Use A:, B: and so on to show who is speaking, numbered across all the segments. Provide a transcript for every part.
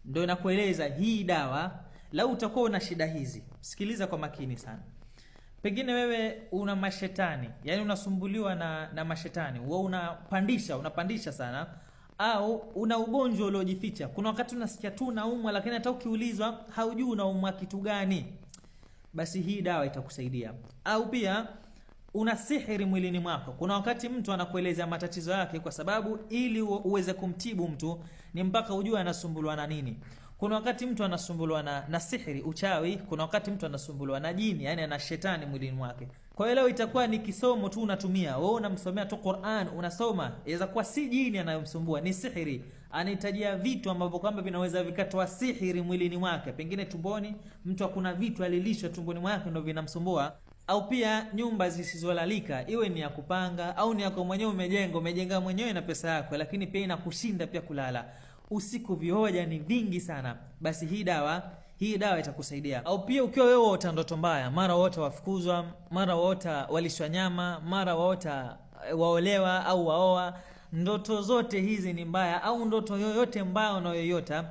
A: Ndio nakueleza hii dawa. Lau utakuwa una shida hizi, sikiliza kwa makini sana. Pengine wewe una mashetani, yani unasumbuliwa na mashetani, wewe unapandisha sana, au una ugonjwa uliojificha. Kuna wakati unasikia tu unaumwa, lakini hata ukiulizwa haujui unaumwa kitu gani, basi hii dawa itakusaidia. Au pia una sihiri mwilini mwako. Kuna wakati mtu anakueleza matatizo yake, kwa sababu ili uweze kumtibu mtu ni mpaka ujue anasumbuliwa na nini. Kuna wakati mtu anasumbuliwa na sihiri, uchawi. Kuna wakati mtu anasumbuliwa na jini, yani ana shetani mwilini mwake. Kwa hiyo leo itakuwa ni kisomo tu unatumia. Wewe unamsomea tu Qur'an, unasoma. Inaweza kuwa si jini anayomsumbua, ni sihiri. Anahitajia vitu ambavyo kwamba vinaweza vikatoa sihiri mwilini mwake. Pengine tumboni, mtu akuna vitu alilishwa tumboni mwake ndio vinamsumbua. Au pia nyumba zisizolalika, iwe ni ya kupanga au ni yako mwenyewe umejenga mwenyewe na pesa yako, lakini pia inakushinda pia kulala usiku, vihoja ni vingi sana, basi hii dawa itakusaidia. Au pia ukiwa wewe uota ndoto mbaya, mara wote wafukuzwa, mara wote walishwa nyama, mara wote waolewa au waoa, ndoto zote hizi ni mbaya, au ndoto yoyote mbaya unayoyota,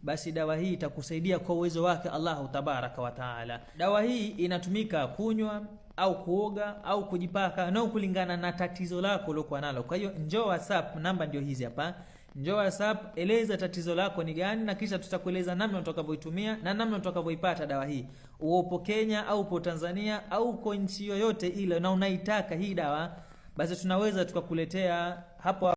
A: basi dawa hii itakusaidia kwa uwezo wake Allahu tabaraka wa taala. Dawa hii inatumika kunywa au kuoga au kujipaka, na kulingana na tatizo lako ulokuwa nalo. Kwa hiyo njoo WhatsApp, namba ndio hizi hapa. Njoo WhatsApp, eleza tatizo lako ni gani, na kisha tutakueleza namna utakavyoitumia na namna utakavyoipata dawa hii. Upo Kenya au upo Tanzania au uko nchi yoyote ile na unaitaka hii dawa, basi tunaweza tukakuletea hapo